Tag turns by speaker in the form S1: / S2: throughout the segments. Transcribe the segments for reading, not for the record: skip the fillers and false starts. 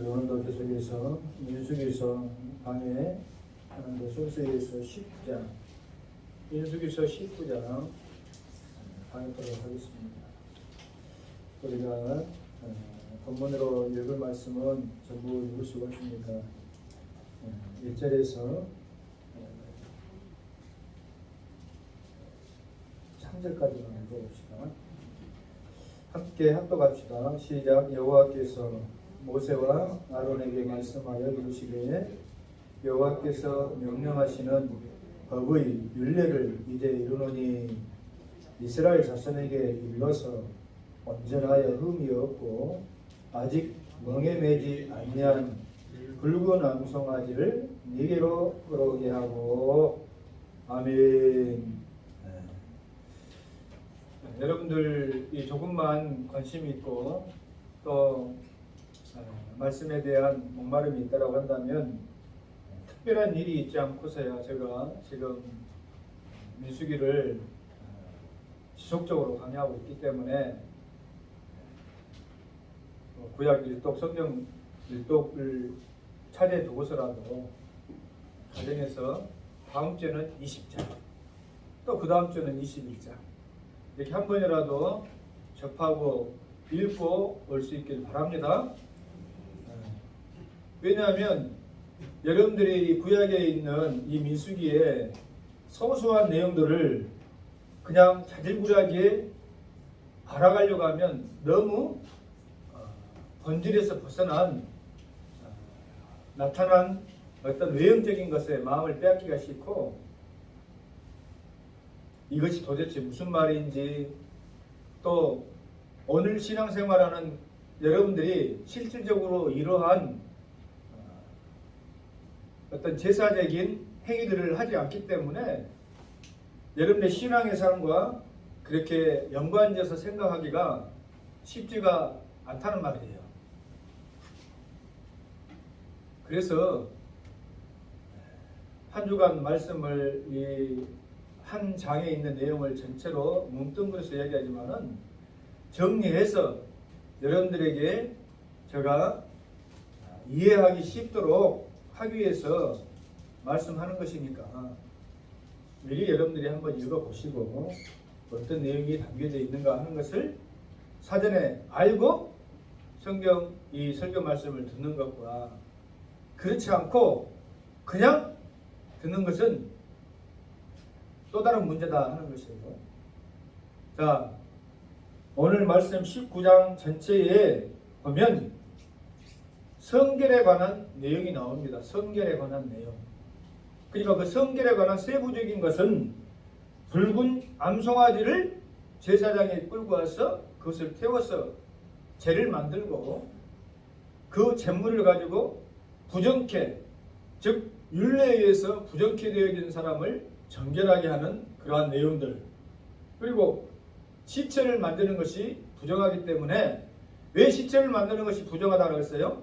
S1: 우리 오늘도 계속해서 민수기서 강의 하는데 순서에서 19장 민수기서 19장 강의하도록 하겠습니다. 우리가 본문으로 읽을 말씀은 전부 읽을 수가 없으니까 1절에서 3절까지만 읽어봅시다. 함께 합독합시다. 시작. 여호와께서 모세와 아론에게 말씀하여 이르시기에 여호와께서 명령하시는 법의 율례를 이제 이루노니 이스라엘 자손에게 일러서 온전하여 흠이 없고 아직 멍에 매지 아니한 붉은 암송아지를 네게로 끌어오게 하고. 아멘. 여러분들이 조금만 관심이 있고 또 말씀에 대한 목마름이 있다고 한다면 특별한 일이 있지 않고서야 제가 지금 민수기를 지속적으로 강의하고 있기 때문에 구약 일독, 성경 일독을 차례 두고서라도 가정에서 다음 주에는 20장, 또 그 다음 주에는 21장 이렇게 한 번이라도 접하고 읽고 올 수 있길 바랍니다. 왜냐하면 여러분들이 구약에 있는 이 민수기의 소소한 내용들을 그냥 자질구레하게 알아가려고 하면 너무 본질에서 벗어난 나타난 어떤 외형적인 것에 마음을 빼앗기가 싫고 이것이 도대체 무슨 말인지, 또 오늘 신앙생활하는 여러분들이 실질적으로 이러한 어떤 제사적인 행위들을 하지 않기 때문에 여러분의 신앙의 삶과 그렇게 연관지어서 생각하기가 쉽지가 않다는 말이에요. 그래서 한 주간 말씀을 이 한 장에 있는 내용을 전체로 뭉뚱그려서 이야기하지만은 정리해서 여러분들에게 제가 이해하기 쉽도록 하기 위해서 말씀하는 것이니까 미리 여러분들이 한번 읽어보시고 어떤 내용이 담겨져 있는가 하는 것을 사전에 알고 성경 이 설교 말씀을 듣는 것과 그렇지 않고 그냥 듣는 것은 또 다른 문제다 하는 것이에요. 자, 오늘 말씀 19장 전체에 보면 성결에 관한 내용이 나옵니다. 성결에 관한 내용. 그러니까 그 성결에 관한 세부적인 것은 붉은 암송아지를 제사장에 끌고 와서 그것을 태워서 제를 만들고 그 제물을 가지고 부정케, 즉 율례에 의해서 부정케 되어진 사람을 정결하게 하는 그러한 내용들, 그리고 시체를 만드는 것이 부정하기 때문에 왜 시체를 만드는 것이 부정하다고 했어요?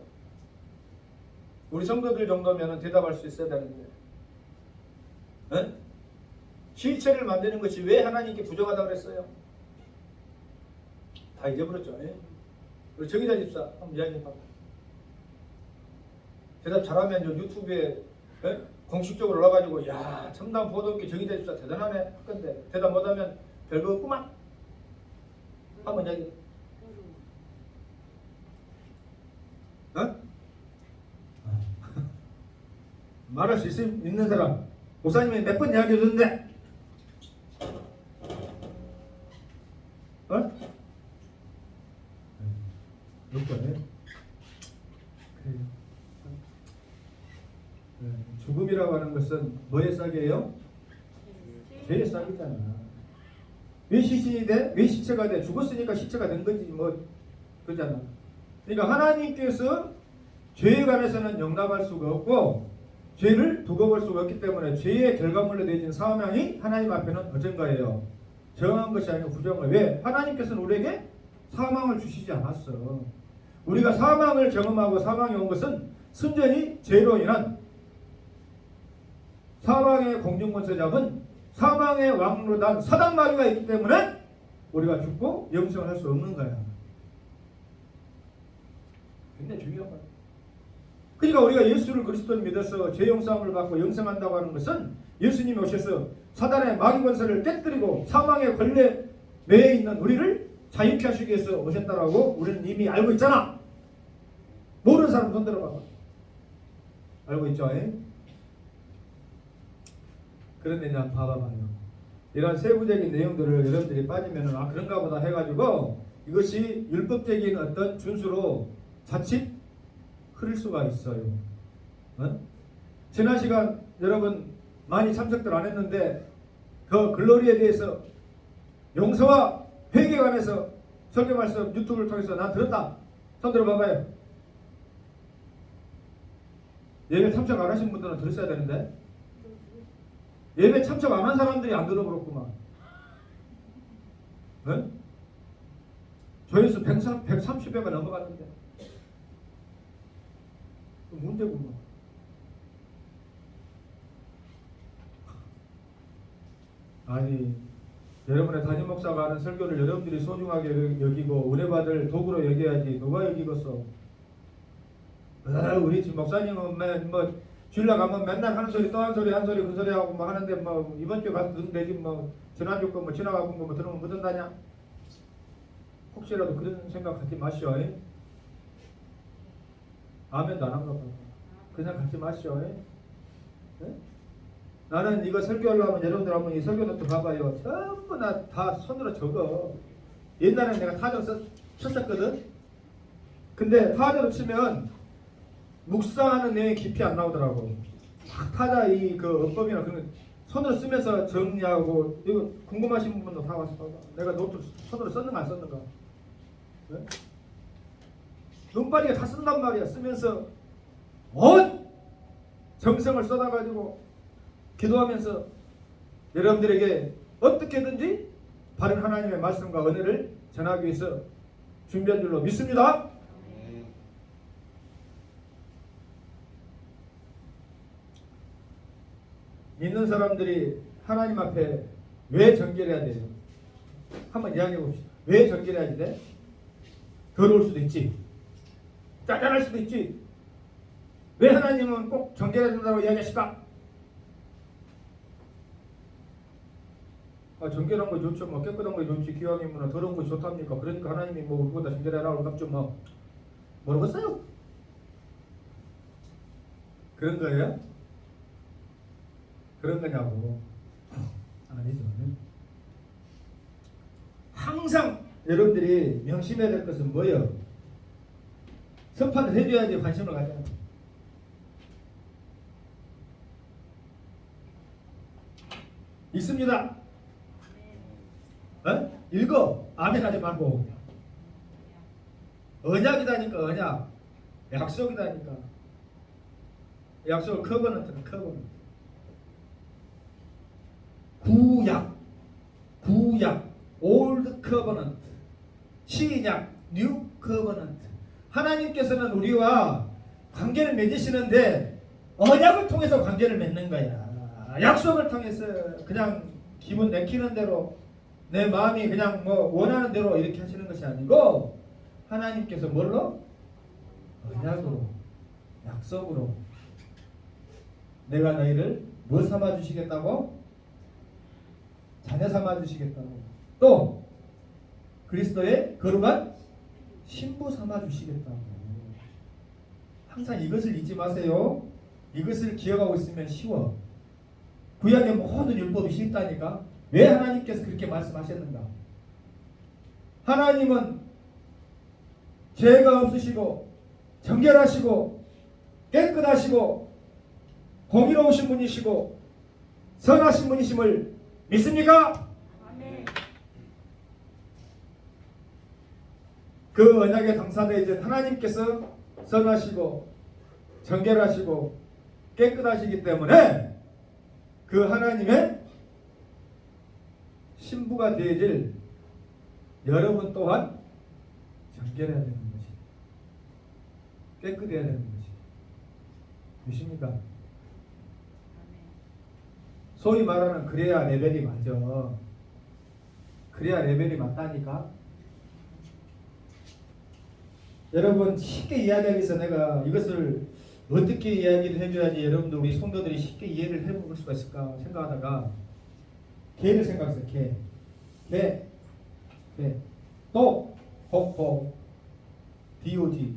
S1: 우리 성도들 정도면 대답할 수 있어야 되는데 응? 시체를 만드는 것이 왜 하나님께 부정하다고 그랬어요? 다 잊어버렸죠. 우리 정의자 집사 한번 이야기해봐. 대답 잘하면 유튜브에 공식적으로 올라가지고 야 첨단 보도기 정의자 집사 대단하네 할 건데 대답 못하면 별거 없구만. 한번 이야기. 말할 수 있는 사람. 목사님이 몇 번 이야기해 줬는데 몇 번에? 죽음이라고 하는 것은 뭐에 싹이에요? 죄의 싹이잖아. 왜 시신이 돼? 왜 시체가 돼? 죽었으니까 시체가 된 거지 뭐 그러잖아. 그러니까 하나님께서 죄에 관해서는 용납할 수가 없고 죄를 두고 볼 수가 없기 때문에 죄의 결과물로 되어진 사망이 하나님 앞에는 어쩐가예요? 정한 것이 아니고 부정한 거예요. 왜? 하나님께서는 우리에게 사망을 주시지 않았어. 우리가 사망을 경험하고 사망이 온 것은 순전히 죄로 인한 사망의 공중권세 잡은 사망의 왕으로 난 사단마귀가 있기 때문에 우리가 죽고 영생을 할 수 없는 거야. 굉장히 중요한 거야. 그러니까 우리가 예수를 그리스도를 믿어서 죄 용서함을 받고 영생한다고 하는 것은 예수님이 오셔서 사단의 마귀 권세를 깨뜨리고 사망의 권리에 매여 있는 우리를 자유케 하시기 위해서 오셨다라고 우리는 이미 알고 있잖아. 모르는 사람 손 들어봐. 알고 있죠? 그런데 이제 한번 봐봐요. 이런 세부적인 내용들을 여러분들이 빠지면 아 그런가 보다 해가지고 이것이 율법적인 어떤 준수로 자칫 흐를 수가 있어요. 지난 시간 여러분 많이 참석들 안 했는데 그 글로리에 대해서 용서와 회개에 관해서 설교 말씀 유튜브를 통해서 난 들었다. 손 들어봐봐요. 예배 참석 안 하신 분들은 들었어야 되는데 예배 참석 안 한 사람들이 안 들어버렸구만. 조회수 130회가 넘어갔는데 문제구만. 아니 여러분의 담임 목사가 하는 설교를 여러분들이 소중하게 여기고 은혜받을 도구로 여겨야지 누가 여기겠어. 우리 집 목사님은 뭐 주일날 가면 맨날 하는 소리 또 한 소리 한 소리 그 소리 하고 뭐 하는데 뭐 이번 주에 가서 듣는 되지 뭐 지난주 거 뭐 지나가고 뭐 들으면 뭐 듣는다냐. 혹시라도 그런 생각 갖지 마시오. 아멘도 안 한가 봐. 그냥 갖지 마시오. 나는 이거 설교하려면 여러분들 한번 이 설교 노트 봐봐요. 전부 다 손으로 적어. 옛날에 내가 타자로 쳤었거든. 근데 타자로 치면 묵상하는 내용이 깊이 안 나오더라고. 타자 그 어법이나 그런 거 손으로 쓰면서 정리하고 이거 궁금하신 분도 다 와서 봐봐. 내가 노트 손으로 썼는가 안 썼는가. 네? 눈발이가 다 쓴단 말이야. 쓰면서 온 정성을 쏟아가지고 기도하면서 여러분들에게 어떻게든지 바른 하나님의 말씀과 은혜를 전하기 위해서 준비한 줄로 믿습니다. 믿는 사람들이 하나님 앞에 왜 정결해야 돼요? 한번 이야기해 봅시다. 왜 정결해야 돼? 더러울 수도 있지. 짜잘할 수도 있지. 왜 하나님은 꼭 정결해야 된다고 이야기하실까? 정결한 거 좋죠. 뭐 깨끗한 거 좋지. 기왕이면 더러운 거 좋답니까? 그러니까 하나님이 뭐 우리보다 정결해라고 갑자기 뭐 모르겠어요. 그런 거예요? 그런 거냐고. 아니죠. 항상 여러분들이 명심해야 될 것은 뭐예요? 선파를 해줘야지 관심을 가져요. 있습니다. 읽어. 아멘 하지 말고. 언약이다니까 언약. 약속이다니까. 약속을 커버넌트는 커버넌트. 구약, 올드 커버넌트, 신약, 뉴 커버넌트. 하나님께서는 우리와 관계를 맺으시는데 언약을 통해서 관계를 맺는 거야. 약속을 통해서 그냥 기분 내키는 대로 내 마음이 그냥 뭐 원하는 대로 이렇게 하시는 것이 아니고 하나님께서 뭘로? 언약으로, 약속으로 내가 너희를 뭐 삼아 주시겠다고? 자녀 삼아 주시겠다고. 또 그리스도의 거룩한 신부 삼아 주시겠다고. 항상 이것을 잊지 마세요. 이것을 기억하고 있으면 쉬워. 구약의 모든 율법이 쉽다니까. 왜 하나님께서 그렇게 말씀하셨는가? 하나님은 죄가 없으시고 정결하시고 깨끗하시고 공의로우신 분이시고 선하신 분이심을 믿습니까? 아멘. 그 언약의 당사자이신 하나님께서 선하시고 정결하시고 깨끗하시기 때문에 그 하나님의 신부가 되어질 여러분 또한 정결해야 되는 것이, 깨끗해야 되는 것이 믿습니까? 소위 말하는 그래야 레벨이 맞아. 그래야 레벨이 맞다니까. 여러분 쉽게 이야기하기 위해서 내가 이것을 어떻게 이야기를 해줘야지 여러분들 우리 성도들이 쉽게 이해를 해볼 수가 있을까 생각하다가 개를 생각했어요. 개. 또 독 DOG.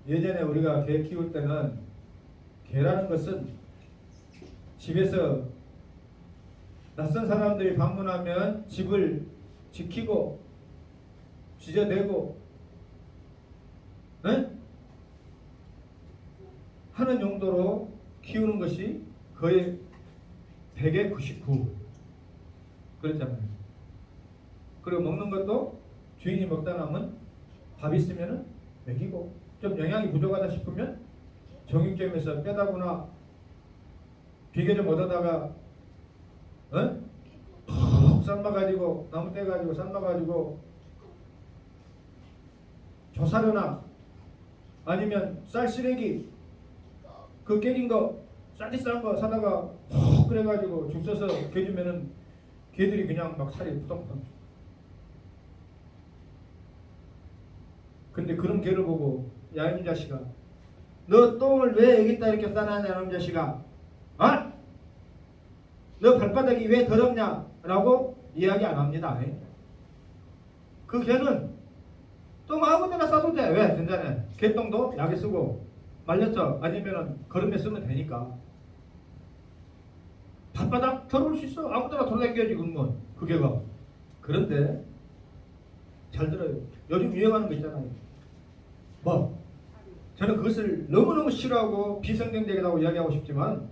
S1: 예전에 우리가 개 키울 때는 개라는 것은 집에서 낯선 사람들이 방문하면 집을 지키고 지저대고 하는 용도로 키우는 것이 거의 100에 99 그렇잖아요. 그리고 먹는 것도 주인이 먹다 남은 밥 있으면 먹이고 좀 영양이 부족하다 싶으면 정육점에서 빼다구나 비계 좀 얻어다가 푹 삶아가지고 나무 떼가지고 삶아가지고 조사료나 아니면 쌀 쓰레기 그 깨진 거 쌀이 싼 거 사다가 푹 끓여가지고 죽 써서 개 주면은 개들이 그냥 막 살이 부덕부덕. 근데 그런 개를 보고 야 이놈 자식아 너 똥을 왜 여기다 이렇게 싸놨냐 이놈 자식아 너 발바닥이 왜 더럽냐 라고 이야기 안 합니다. 그 개는 똥 아무데나 싸도 돼. 왜? 된장에 개똥도 약에 쓰고 말렸죠. 아니면은 거름에 쓰면 되니까 발바닥 더러울 수 있어. 아무데나 돌아다녀야지 그러면 그 개가. 그런데 잘 들어요. 요즘 유행하는 거 있잖아요. 뭐 저는 그것을 너무너무 싫어하고 비성경적이라고 이야기하고 싶지만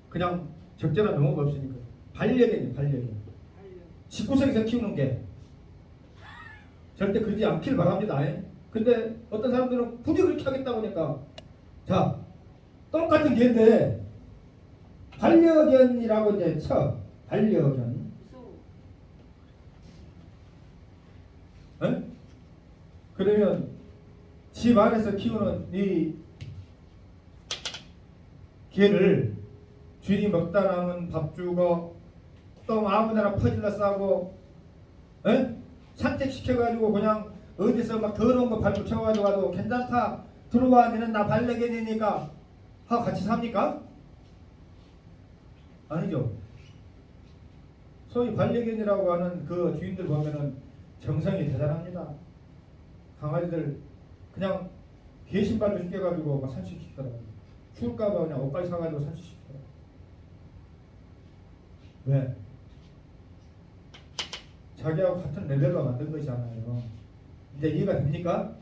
S1: 그냥 적절한 용어가 없으니까 반려견 19세기에서 키우는 게 절대 그러지 않길 바랍니다. 근데 어떤 사람들은 굳이 그렇게 하겠다고 하니까 자 똑같은 개인데 반려견이라고 이제 쳐 반려견 그러면 집 안에서 키우는 이 개를 주인이 먹다 남은 밥 주고 똥 아무데나 퍼질러 싸고 산책시켜가지고 그냥 어디서 막 더러운 거 밟고 쳐가지고 가도 괜찮다 들어와 니는 나 반려견이니까 하고 같이 삽니까? 아니죠. 소위 반려견이라고 하는 그 주인들 보면은 정성이 대단합니다. 강아지들 그냥 개 신발로 신겨가지고 막 산책시키더라고요. 추울까봐 그냥 옷까지 사가지고 산책시키더라고요. 왜? 자기하고 같은 레벨로 만든 것이잖아요. 이제 이해가 됩니까?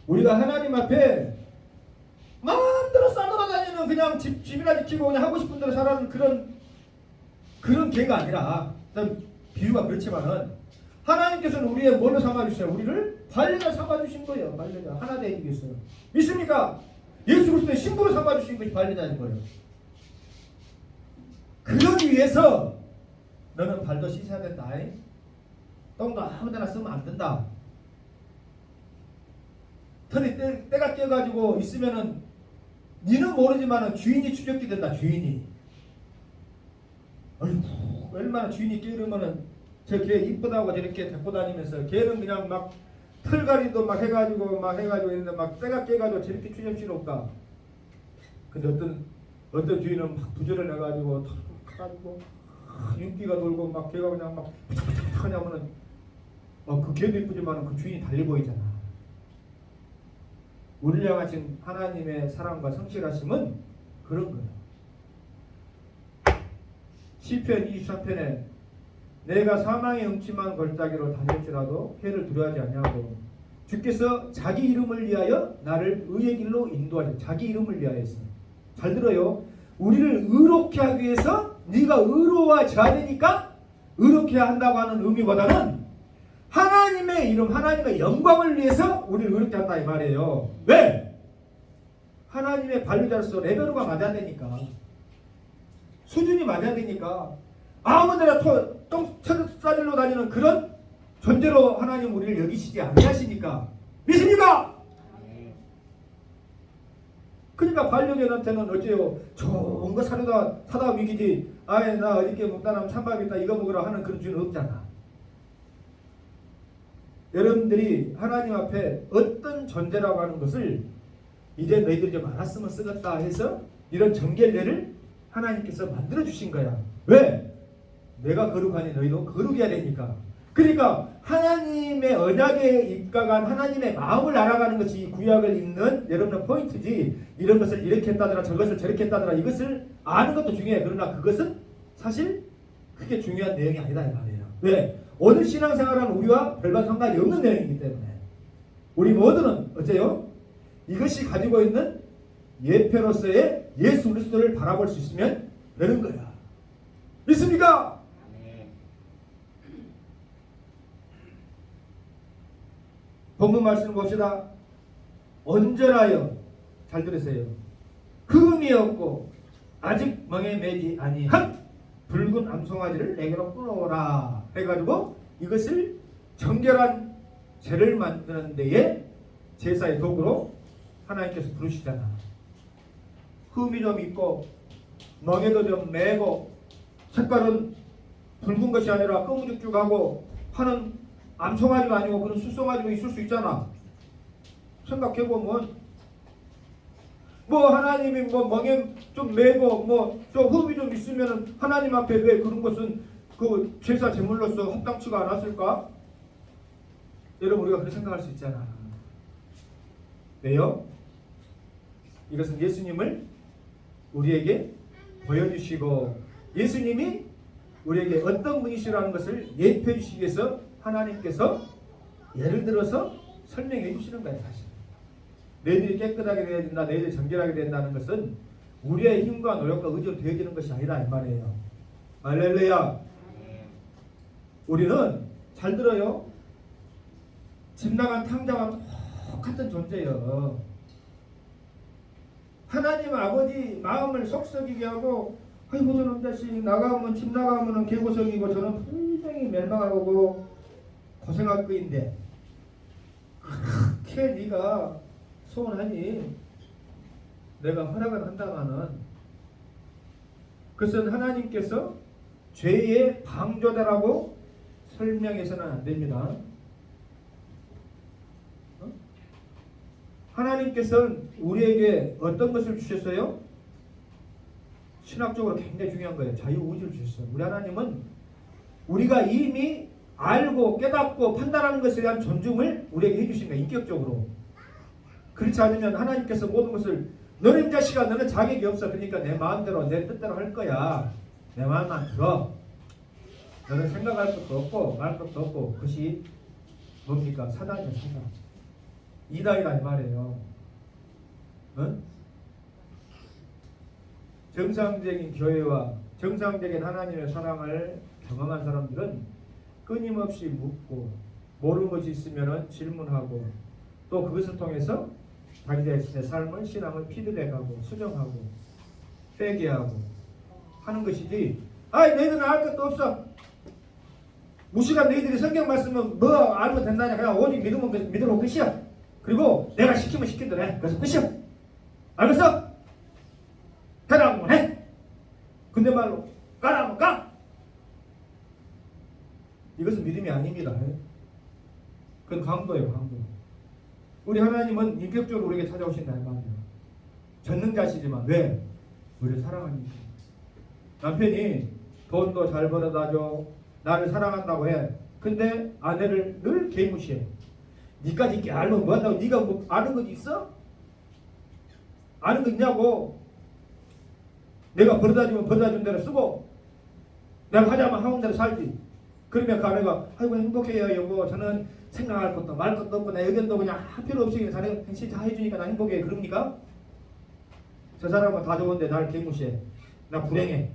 S1: 우리가 하나님 앞에 마음대로 싸돌아다니는 그냥 집이나 지키고 그냥 하고 싶은 대로 살아가는 그런 개가 아니라 비유가 그렇지만은 하나님께서는 우리의 뭘로 삼아주세요? 우리를 반려자 삼아주신 거예요. 반려자 하나 되어주겠어요. 믿습니까? 예수 그리스도의 신부로 삼아주신 것이 반려자인 거예요. 그러기 위해서 너는 발도 씻어야 된다. 똥도 아무데나 쓰면 안 된다. 털이 때가 껴가지고 있으면은 니는 모르지만은 주인이 추적기 된다. 주인이. 어이구 얼마나 주인이 깨르면은 저 개 이쁘다고 저렇게 데리고 다니면서 걔는 그냥 막 털갈이도 막 해가지고 있는데 막 때가 깨가지고 저렇게 추적스럽까. 근데 어떤 주인은 막 부지런 해가지고 털 가지고 윤기가 돌고 막 걔가 그냥 막 하냐면은 그 개도 이쁘지만 그 주인이 달리 보이잖아. 우리를 향하신 하나님의 사랑과 성실하심은 그런 거예요. 시편 23편에 내가 사망의 음침한 걸작이로 다닐지라도 해를 두려워하지 아니하고 주께서 자기 이름을 위하여 나를 의의 길로 인도하시. 자기 이름을 위하여 했어요. 잘 들어요. 우리를 의롭게 하기 위해서 네가 의로워하지 않으니까 의롭게 한다고 하는 의미보다는 하나님의 이름, 하나님의 영광을 위해서 우리를 의롭게 한다 이 말이에요. 왜? 하나님의 반려자로서 레벨로가 맞아야 되니까. 수준이 맞아야 되니까. 아무데나 똥 싸들러 다니는 그런 존재로 하나님 우리를 여기시지 아니하시니까. 믿습니까? 그러니까 반려견한테는 어째요? 좋은 거 사다 먹이지. 아예 나 어저께 먹다 남은 찬밥 있다 이거 먹으라 하는 그런 주는 없잖아. 여러분들이 하나님 앞에 어떤 존재라고 하는 것을 이제 너희들이 좀 알았으면 쓰겠다 해서 이런 정결례를 하나님께서 만들어 주신 거야. 왜? 내가 거룩하니 너희도 거룩해야 되니까. 그러니까 하나님의 언약에 입각한 하나님의 마음을 알아가는 것이 구약을 읽는 여러분의 포인트지, 이런 것을 이렇게 했다더라 저것을 저렇게 했다더라 이것을 아는 것도 중요해. 그러나 그것은 사실 크게 중요한 내용이 아니다 이 말이에요. 왜? 오늘 신앙생활은 우리와 별반 상관이 없는 내용이기 때문에 우리 모두는 어째요? 이것이 가지고 있는 예표로서의 예수 그리스도를 바라볼 수 있으면 되는 거야. 믿습니까? 본문 말씀을 봅시다. 온전하여, 잘 들으세요, 흠이 없고 아직 멍에 매지 아니한 붉은 암송아지를 내게로 끌어오라 해가지고 이것을 정결한 죄를 만드는 데에 제사의 도구로 하나님께서 부르시잖아. 흠이 좀 있고 멍에도 좀 매고 색깔은 붉은 것이 아니라 검은죽죽하고 파는 암송아지가 아니고 그런 숫송아지가 있을 수 있잖아. 생각해보면 뭐 하나님이 뭐 멍에 좀 매고 뭐 좀 흠이 좀 있으면은 하나님 앞에 왜 그런 것은 그 제사 제물로서 합당치가 않았을까? 여러분 우리가 그렇게 생각할 수 있잖아. 왜요? 이것은 예수님을 우리에게 보여주시고 예수님이 우리에게 어떤 분이시라는 것을 예표해 주시기 위해서 하나님께서 예를 들어서 설명해 주시는 거예요. 사실 너희들이 깨끗하게 되어야 된다, 너희들이 정결하게 된다는 것은 우리의 힘과 노력과 의지로 되어지는 것이 아니다 이 말이에요. 할렐루야. 우리는 잘 들어요. 집 나간 탕자와 똑같은 존재예요. 하나님 아버지 마음을 속썩이게 하고 아이고 저놈 자식 나가면 집 나가면은 개고생이고 저는 분명히 멸망하고 고생할 거인데 그렇게 네가 소원하니 내가 허락을 한다마는 그것은 하나님께서 죄의 방조다라고 설명해서는 안 됩니다. 하나님께서는 우리에게 어떤 것을 주셨어요? 신학적으로 굉장히 중요한 거예요. 자유의지를 주셨어요. 우리 하나님은 우리가 이미 알고 깨닫고 판단하는 것에 대한 존중을 우리에게 해주신 거예요. 인격적으로. 그렇지 않으면 하나님께서 모든 것을 너는 자식아 너는 자격이 없어. 그러니까 내 마음대로 내 뜻대로 할 거야. 내 마음만 들어. 너는 생각할 것도 없고 말 것도 없고 그것이 뭡니까? 사단이야 사단. 이다이다 이 말이에요. 응? 정상적인 교회와 정상적인 하나님의 사랑을 경험한 사람들은 끊임없이 묻고 모르는 것이 있으면 질문하고 또 그것을 통해서 자기 자신의 삶을 신앙을 피드백하고 수정하고 회개하고 하는 것이지. 아이 너희들은 알 것도 없어. 무시간 너희들이 성경 말씀은 뭐 알면 된다냐. 그냥 오직 믿으면 끝이야. 그리고 내가 시키면 시킨대로 해. 그래서 끝이야. 알겠어? 해라면 해. 근데 말로 까라면 까. 이것은 믿음이 아닙니다. 그건 강도예요. 강도. 우리 하나님은 인격적으로 우리에게 찾아오신다는 말이에요. 전능자시지만 왜? 우리를 사랑하니까. 남편이 돈도 잘 벌어다줘. 나를 사랑한다고 해. 근데 아내를 늘 개무시해. 니까지 있게 알면 뭐한다고. 니가 뭐 아는 것 있어? 아는 거 있냐고. 내가 벌어다주면 벌어다준 대로 쓰고 내가 하자면 하는 대로 살지. 그러면 그 아내가 아이고 행복해요 여보. 저는 생각할 것도 말 것도 없고 내 의견도 그냥 필요 없이 그냥 자네가 당신이 다 해주니까 나 행복해. 그럽니까? 저 사람은 다 좋은데 나를 개무시해. 나 불행해.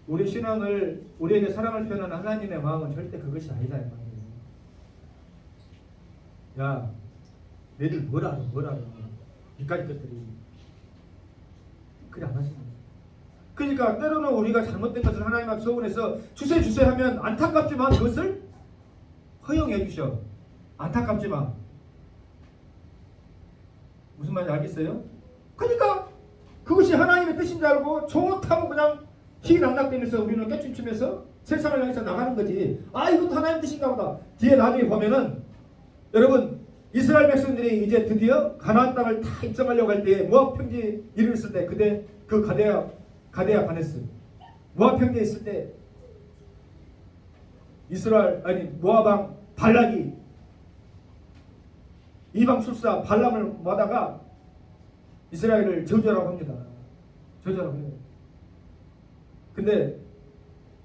S1: 우리 신앙을 우리에게 사랑을 표현하는 하나님의 마음은 절대 그것이 아니다 이 말이에요. 야 너희들 뭘 알아 이까지 것들이 그래 안 하시는 거예요. 그러니까 때로는 우리가 잘못된 것을 하나님 앞에 서운해서 주세 하면 안타깝지만 그것을 허용해 주셔. 안타깝지만 무슨 말인지 알겠어요? 그러니까 그것이 하나님의 뜻인 줄 알고 좋다고 그냥 희낙낙대면서 우리는 깨춤추면서 세상을 향해서 나가는 거지. 아, 이것도 하나님 뜻인가 보다. 뒤에 나중에 보면은 여러분 이스라엘 백성들이 이제 드디어 가나안 땅을 다 입성하려고 할 때에 모압 평지에 이르렀을 때 그때 그 가데아 바네스 모압 평지에 있을 때 모압 왕 발락이 이방 술사 발람을 모다가 이스라엘을 저주하라고 합니다. 저주하라고 해요. 근데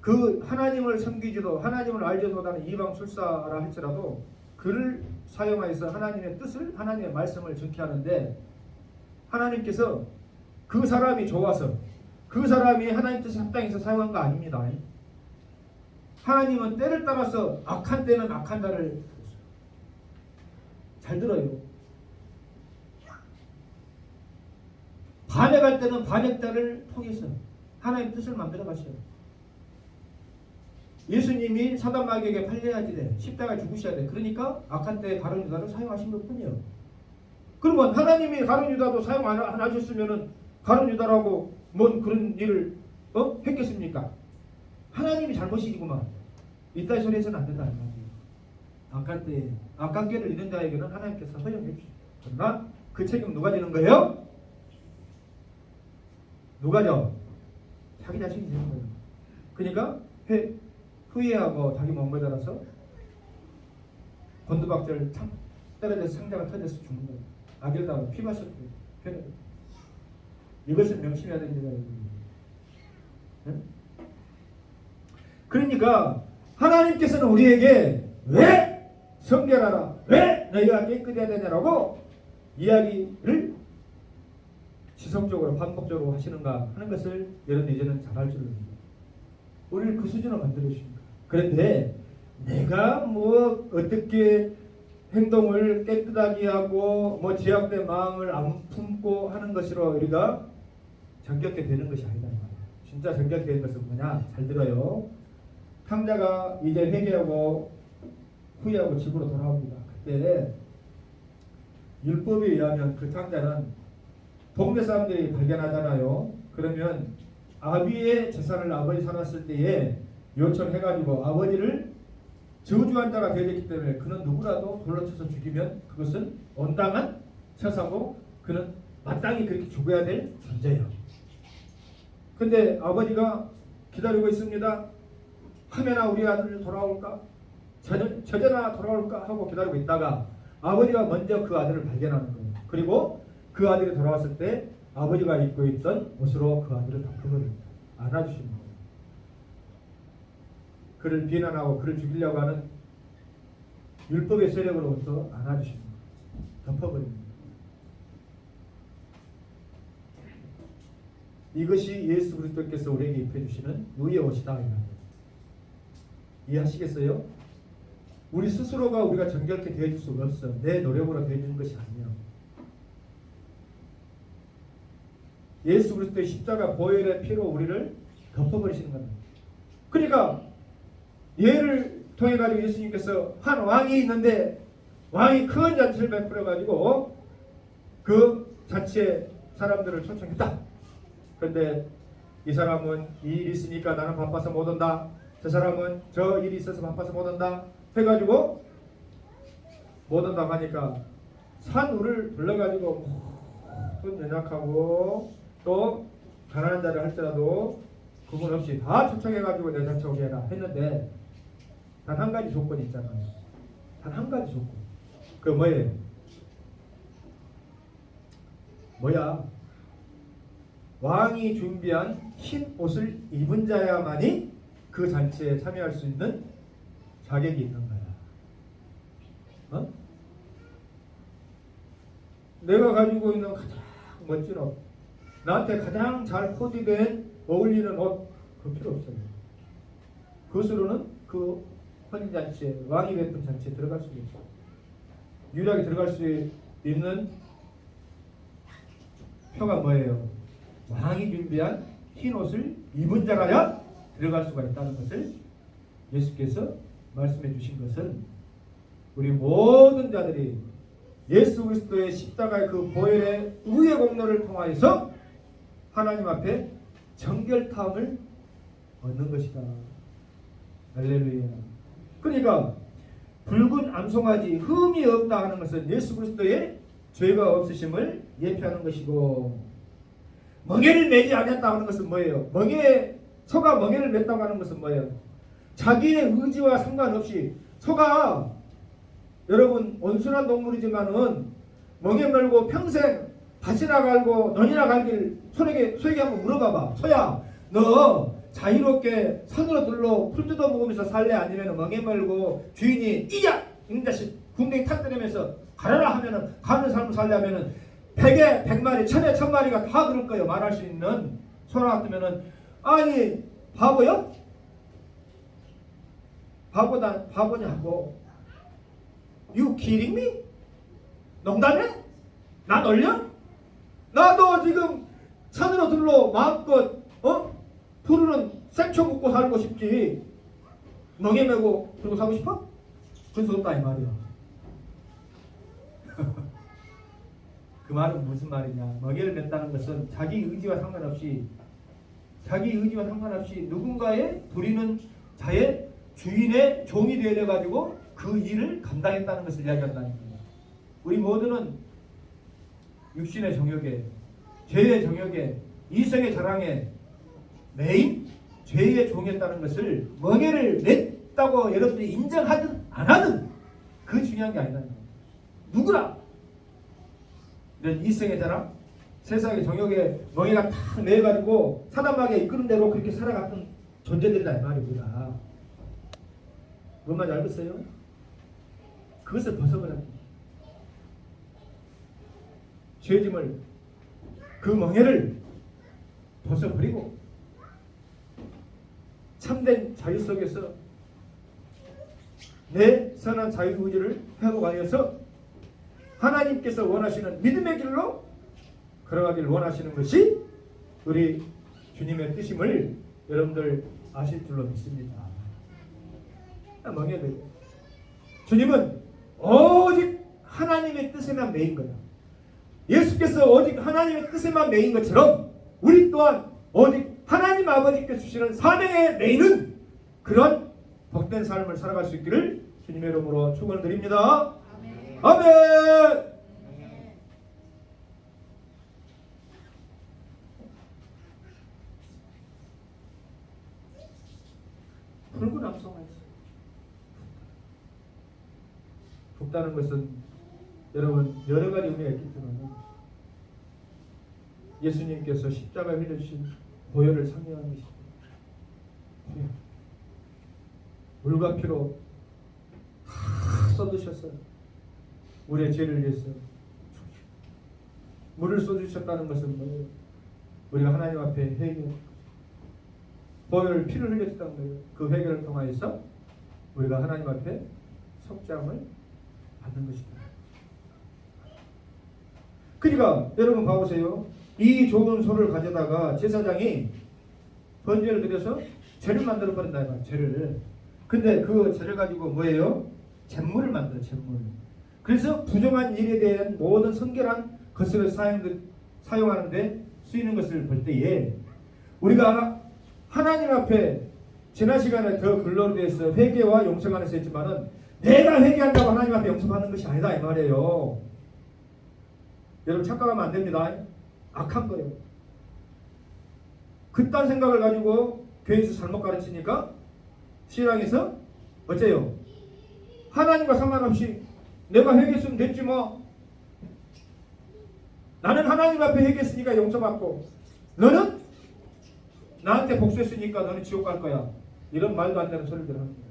S1: 그 하나님을 섬기지도 하나님을 알지도 못하는 이방 술사라 할지라도 그를 사용하여서 하나님의 뜻을 하나님의 말씀을 전케하는데 하나님께서 그 사람이 좋아서 그 사람이 하나님 뜻에 합당해서 사용한 거 아닙니다. 하나님은 때를 따라서 악한 때는 악한 자를 잘 들어요. 반역할 때는 반역자를 통해서 하나님 뜻을 만들어 가셔요. 예수님이 사단 마귀에게 팔려야지 돼. 십자가에 죽으셔야 돼. 그러니까 악한 때 가룟 유다를 사용하신 것뿐이에요. 그러면 하나님이 가룟 유다도 사용 안 하셨으면은 가룟 유다라고 뭔 그런 일을 했겠습니까? 하나님이 잘못이지구만. 이따위 소리 해서는 안 된다. 악한 때 악한 꾀를 이룬 자에게는 하나님께서 허용해 주시죠. 그러나 그 책임 누가 지는 거예요? 누가 져? 자기 자신이 지는 거예요. 그러니까 후회하고 자기 몸에 따라서 곤두박질 떨어져서 상자가 터져서 죽는 거예요. 아들다가 피 마셨고 이것을 명심해야 됩니다. 네? 그러니까 하나님께서는 우리에게 왜 성결하라, 왜 너희가 깨끗해야 되냐라고 이야기를 지속적으로 반복적으로 하시는가 하는 것을 여러분 이제는 잘 알 줄 압니다. 우리를 그 수준으로 만들어 주십니다. 그런데 내가 뭐 어떻게 행동을 깨끗하게 하고 뭐 죄악된 마음을 안 품고 하는 것으로 우리가 정결케 되는 것이 아니다. 진짜 정결케 되는 것은 뭐냐? 잘 들어요. 탕자가 이제 회개하고 후회하고 집으로 돌아옵니다. 그때 율법에 의하면 그 탕자는 동네 사람들이 발견하잖아요. 그러면 아비의 재산을 아버지 살았을 때에 요청해가지고 아버지를 저주한 자가 되었기 때문에 그는 누구라도 돌로 쳐서 죽이면 그것은 온당한 처사고 그는 마땅히 그렇게 죽어야 될 존재예요. 근데 아버지가 기다리고 있습니다. 하면아 우리 아들 돌아올까? 저제나 돌아올까? 하고 기다리고 있다가 아버지가 먼저 그 아들을 발견하는 거예요. 그리고 그 아들이 돌아왔을 때 아버지가 입고 있던 옷으로 그 아들을 덮어버립니다. 안아주시는 거예요. 그를 비난하고 그를 죽이려고 하는 율법의 세력으로부터 안아주시는 거예요. 덮어버립니다. 이것이 예수 그리스도께서 우리에게 입혀주시는 의의 옷이다. 이해하시겠어요? 우리 스스로가 우리가 정결케 되어줄 수가 없어. 내 노력으로 되어주는 것이 아니야. 예수 그리스도의 십자가 보혈의 피로 우리를 덮어버리시는 겁니다. 그러니까 예를 통해 가지고 예수님께서 한 왕이 있는데 왕이 큰 잔치를 베풀어 가지고 그 잔치에 사람들을 초청했다. 그런데 이 사람은 이 일이 있으니까 나는 바빠서 못 온다. 저 사람은 저 일이 있어서 바빠서 못 온다. 해가지고 못 온다고 하니까 산우를 불러가지고 돈 연약하고 또 가난한 자를 할지라도 구분 없이 다 초청해가지고 내 잔치 오게 해라 했는데 단 한 가지 조건이 있잖아요. 단 한 가지 조건. 그 뭐예요? 뭐야? 왕이 준비한 흰 옷을 입은 자야만이 그 잔치에 참여할 수 있는 자격이 있는 거야. 내가 가지고 있는 가장 멋진 옷, 나한테 가장 잘 코디된 어울리는 옷, 그 필요 없어요. 그것으로는 그 혼인잔치에, 왕이 베푼 잔치에 들어갈 수 있어요. 유일하게 들어갈 수 있는 표가 뭐예요? 왕이 준비한 흰 옷을 입은 자라야 들어갈 수가 있다는 것을 예수께서 말씀해 주신 것은 우리 모든 자들이 예수 그리스도의 십자가의 그 보혈의 의의 공로를 통하여서 하나님 앞에 정결타움을 얻는 것이다. 할렐루야. 그러니까 붉은 암송아지 흠이 없다 하는 것은 예수 그리스도의 죄가 없으심을 예표하는 것이고, 멍에를 매지 않았다 하는 것은 뭐예요? 소가 멍에를 맸다고 하는 것은 뭐예요? 자기의 의지와 상관없이, 소가 여러분 온순한 동물이지만은 멍에 멀고 평생 밭이나 갈고 논이나 갈길 소에게 한번 물어봐봐. 소야, 너 자유롭게 산으로 들러 풀 뜯어 먹으면서 살래? 아니면 멍에 멀고 주인이 이야! 이런 자식 궁뎅이 탁 때리면서 가라라 하면은 가는 삶을 살려면은 100에 100마리, 1000에 1000마리가 다 그럴 거예요. 말할 수 있는 소나 같으면은, 아니 바보야? 바보냐고. You kidding me? 농담해? 나 놀려? 나도 지금 산으로 들러 마음껏 푸르는 생초 먹고 살고 싶지. 멍에 메고 그러고 살고 싶어? 그럴 수 없다 이 말이야. 그 말은 무슨 말이냐? 멍에를 맸다는 것은 자기 의지와 상관없이 누군가의 부리는 자의 주인의 종이 되어 가지고 그 일을 감당했다는 것을 이야기한다는 거예요. 우리 모두는 육신의 정욕에, 죄의 정욕에, 이성의 자랑에 매인 죄의 종이었다는 것을 멍에를 냈다고 여러분들이 인정하든 안 하든 그 중요한 게 아니라는 거예요. 누구나 이런 이성의 자랑, 세상의 정욕에 멍에가 탁 매가지고 사단마귀에 이끄는 대로 그렇게 살아갔던 존재들이다 이 말입니다. 뭔 말인지 알겠어요? 그것을 벗어버렸다. 죄짐을, 그 멍에를 벗어버리고 참된 자유 속에서 내 선한 자유의지를 회복하여서 하나님께서 원하시는 믿음의 길로 걸어가기를 원하시는 것이 우리 주님의 뜻임을 여러분들 아실 줄로 믿습니다. 멍에들, 주님은 오직 하나님의 뜻에만 매인 거야. 예수께서 오직 하나님의 뜻에만 매인 것처럼 우리 또한 오직 하나님 아버지께서 주시는 사명에 매이는 그런 복된 삶을 살아갈 수 있기를 주님의 이름으로 축원을 드립니다. 아멘. 아멘. 붉은 암송아지. 붓다는 것은 여러분 여러 가지 의미가 있겠지만 예수님께서 십자가에 흘려주신 보혈을 상징하는 것입니다. 보혈. 물과 피로 다 쏟으셨어요. 우리의 죄를 위해서. 물을 쏟으셨다는 것은 뭐예요? 우리가 하나님 앞에 회개, 보혈 피를 흘렸다는 거예요. 그 회개를 통하여서 우리가 하나님 앞에 속죄함을 받는 것이다. 그러니까 여러분 봐보세요. 이 좋은 소를 가져다가 제사장이 번제를 드려서 죄를 만들어 버린다 이거야. 죄를. 근데 그 죄를 가지고 뭐예요? 잿물을 만들어. 잿물. 그래서 부정한 일에 대한 모든 성결한 것을 사용하는데 쓰이는 것을 볼 때에 우리가 하나님 앞에 지난 시간에 더 근로에 대해서 회개와 용서가 안에서 했지만은 내가 회개한다고 하나님 앞에 용서받는 것이 아니다 이 말이에요. 여러분 착각하면 안 됩니다. 악한 거예요. 그딴 생각을 가지고 교회에서 잘못 가르치니까 신앙에서 어째요? 하나님과 상관없이 내가 회개했으면 됐지 뭐. 나는 하나님 앞에 회개했으니까 용서받고 너는 나한테 복수했으니까 너는 지옥 갈 거야. 이런 말도 안 되는 소리들을 합니다.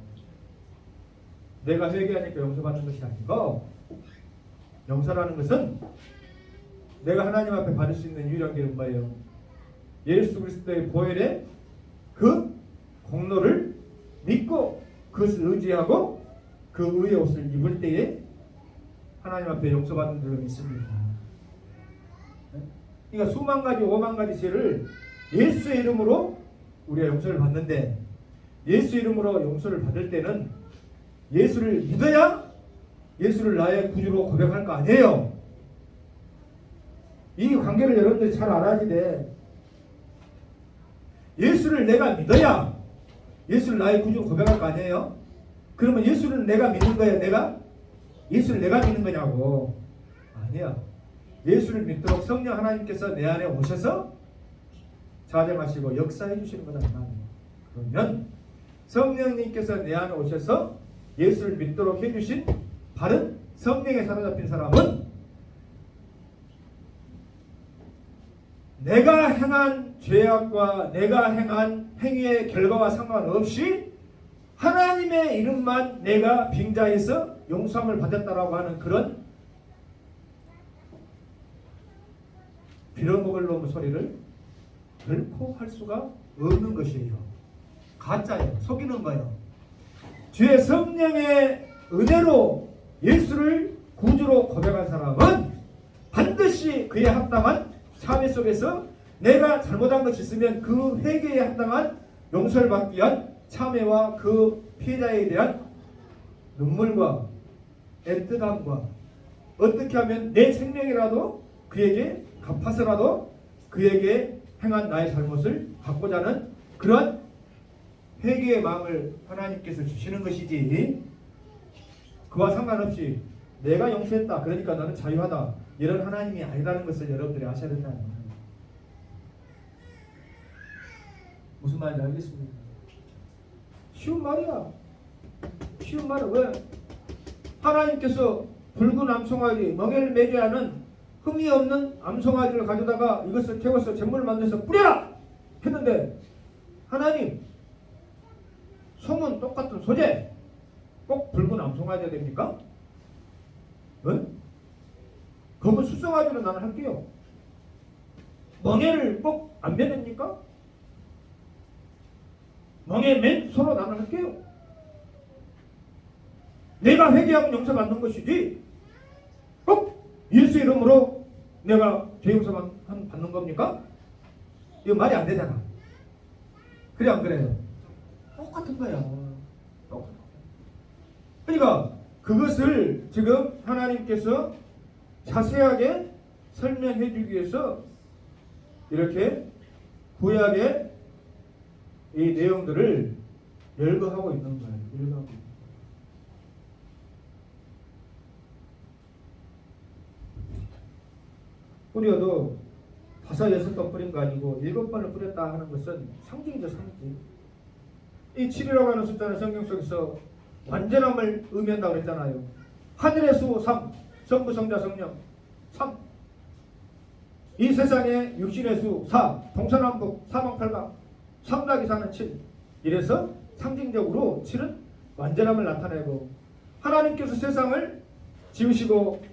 S1: 내가 회개하니까 용서받는 것이 아니고 용서라는 것은 내가 하나님 앞에 받을 수 있는 유일한 길은 뭐예요? 예수 그리스도의 보혈의 그 공로를 믿고 그것을 의지하고 그 의의 옷을 입을 때에 하나님 앞에 용서받는 줄로 믿습니다. 그러니까 수만 가지, 오만 가지 죄를 예수의 이름으로 우리가 용서를 받는데 예수 이름으로 용서를 받을 때는 예수를 믿어야 예수를 나의 구주로 고백할 거 아니에요. 이 관계를 여러분들이 잘 알아야 돼. 예수를 내가 믿어야 예수를 나의 구주로 고백할 거 아니에요? 그러면 예수를 내가 믿는 거예요? 예수를 내가 믿는 거냐고. 아니야. 예수를 믿도록 성령 하나님께서 내 안에 오셔서 자정하시고 역사해 주시는 거다. 그러면 성령님께서 내 안에 오셔서 예수를 믿도록 해주신 바른 성령에 사로잡힌 사람은 내가 행한 죄악과 내가 행한 행위의 결과와 상관없이 하나님의 이름만 내가 빙자해서 용서함을 받았다라고 하는 그런 빌어먹을 놈 소리를 결코 할 수가 없는 것이에요. 가짜예요. 속이는 거예요. 주의 성령의 은혜로 예수를 구주로 고백한 사람은 반드시 그에 합당한 참회 속에서 내가 잘못한 것이 있으면 그 회개에 합당한 용서를 받기 위한 참회와 그 피해자에 대한 눈물과 애틋함과 어떻게 하면 내 생명이라도 그에게 갚아서라도 그에게 행한 나의 잘못을 갚고자 하는 그런 회개의 마음을 하나님께서 주시는 것이지, 그와 상관없이 내가 용서했다 그러니까 너는 자유하다 이런 하나님이 아니라는 것을 여러분들이 아셔야 된다는 거예요. 무슨 말인지 알겠습니까? 쉬운 말이야. 쉬운 말은 왜? 하나님께서 붉은 암송아지 멍에를 매지 않은 흠이 없는 암송아지를 가져다가 이것을 태워서 잿물을 만들어서 뿌려라 했는데, 하나님 송은 똑같은 소재 꼭 붉은 암송아지가 됩니까? 응? 검은 수송아지로 나는 할게요. 멍에를 꼭 안 매냅니까? 멍에 맨 소로 나는 할게요. 내가 회개하면 용서받는 것이지 꼭 예수 이름으로 내가 죄 용서 받는 겁니까? 이거 말이 안 되잖아. 그래 안 그래요? 똑같은 거야. 똑같은 거야. 그러니까 그것을 지금 하나님께서 자세하게 설명해 주기 위해서 이렇게 구약의 이 내용들을 열거하고 있는 거예요. 열거하고 있는 거예요. 뿌려도 5, 6번 뿌린 거 아니고 7번을 뿌렸다 하는 것은 상징이죠, 상징. 이 7이라고 하는 숫자는 성경 속에서 완전함을 의미한다고 그랬잖아요. 하늘의 수 3, 성부, 성자, 성령 3. 이 세상의 육신의 수 4, 동서남북 사방팔방 3-4는 7. 이래서 상징적으로 7은 완전함을 나타내고, 하나님께서 세상을 지으시고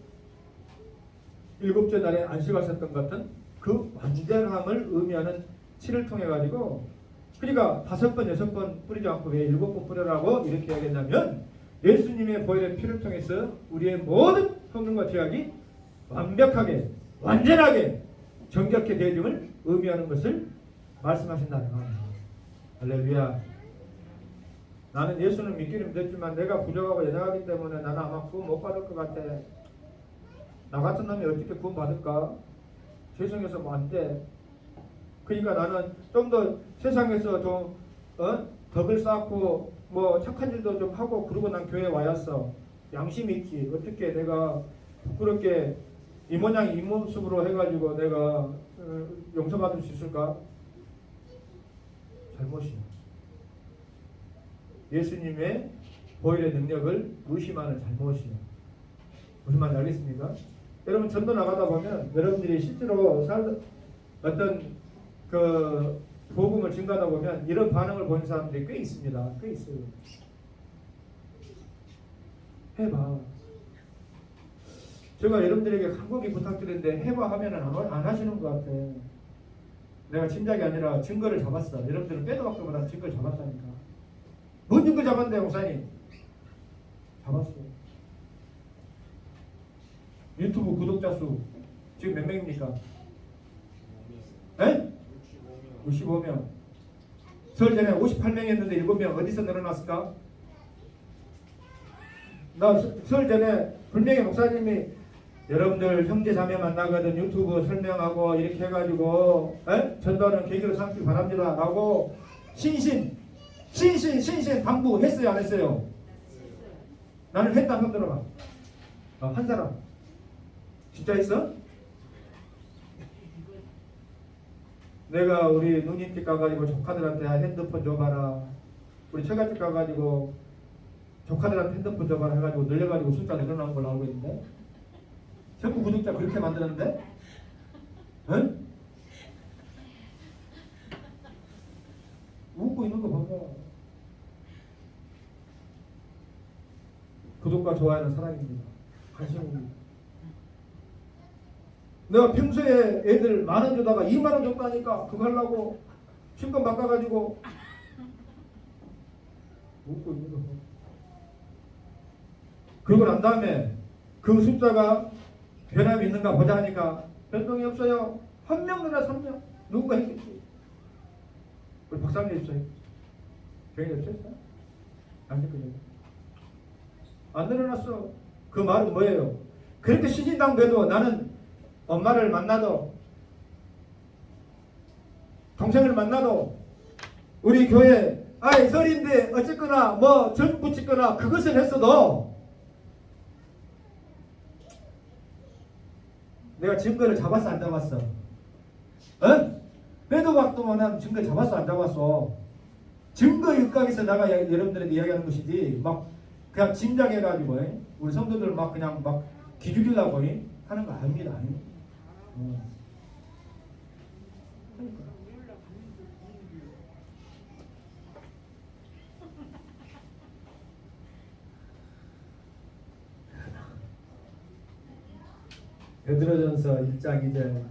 S1: 7째 날에 안식하셨던 것 같은 그 완전함을 의미하는 7을 통해 가지고, 그러니까 5번, 6번 뿌리지 않고 왜 7번 뿌려라고 이렇게 하겠냐면, 예수님의 보혈의 피를 통해서 우리의 모든 성능과 죄악이 완벽하게 완전하게 정결케 되어짐을 의미하는 것을 말씀하신다는 거예요. 할렐루야. 나는 예수는 믿기는 믿었지만 내가 부족하고 연약하기 때문에 나는 아마 구원 못 받을 것 같아. 나 같은 놈이 어떻게 구원 받을까? 세상에서 뭐 안 돼. 그러니까 나는 좀 더 세상에서 좀 덕을 쌓고 뭐 착한 일도 좀 하고 그러고 난 교회 와였어. 양심이 있지. 어떻게 내가 부끄럽게 이 모양 이 모습으로 해가지고 내가 용서받을 수 있을까? 잘못이야. 예수님의 보혈의 능력을 무심하는 잘못이야. 무슨 말인지 알겠습니까? 여러분 전도 나가다 보면 여러분들이 실제로 어떤 그 복음을 증가하다 보면 이런 반응을 보는 사람들이 꽤 있습니다. 꽤 있어요. 해봐. 제가 여러분들에게 간곡히 부탁드리는데 해봐 하면 안 하시는 것 같아. 내가 짐작이 아니라 증거를 잡았어. 여러분들은 빼도 박도보다 증거를 잡았다니까. 뭔 증거 잡았는데 목사님? 잡았어. 유튜브 구독자 수 지금 몇 명입니까? 에? 55명. 설 전에 58명이었는데 7명 어디서 늘어났을까? 나 설 전에 분명히 목사님이 여러분들 형제 자매 만나거든 유튜브 설명하고 이렇게 해가지고 전도하는 계기로 삼기 바랍니다 라고 신신 신신 방부 했어요 안 했어요? 나는 했다 손 들어봐. 한 사람 진짜 했어? 내가 우리 누님집 가가지고 조카들한테 핸드폰 줘봐라, 우리 처갓집 가가지고 조카들한테 핸드폰 줘봐라 해가지고 늘려가지고 숫자 늘어나는 걸로 알고 있는데 전부 구독자 그렇게 만드는데? 응? 웃고 있는 거 봐봐. 구독과 좋아요는 사랑입니다. 관심입니다. 내가 평소에 애들 10,000원 주다가 20,000원 줬다니까 그거 하려고 신분 바꿔가지고 웃고 있는 거. 그러고 난 다음에 그 숫자가 변함이 있는가 보자 하니까 변동이 없어요. 1명 늘어 3명. 누군가 했겠지. 우리 박사님 있어요. 교인이 없었어요? 안 했거든요. 안 늘어났어. 그 말은 뭐예요? 그렇게 신신당부해도 나는 엄마를 만나도 동생을 만나도 우리 교회 아이 설인데 어쨌거나 뭐 전 붙이거나 그것을 했어도 내가 증거를 잡았어 안 잡았어? 어? 빼도 박도 못한 증거 잡았어 안 잡았어? 증거 육각에서 내가 여러분들에게 이야기하는 것이지 막 그냥 짐작해가지고 우리 성도들 막 그냥 막 기죽이려고 하는 거 아닙니다. 베드로전서 1장 2절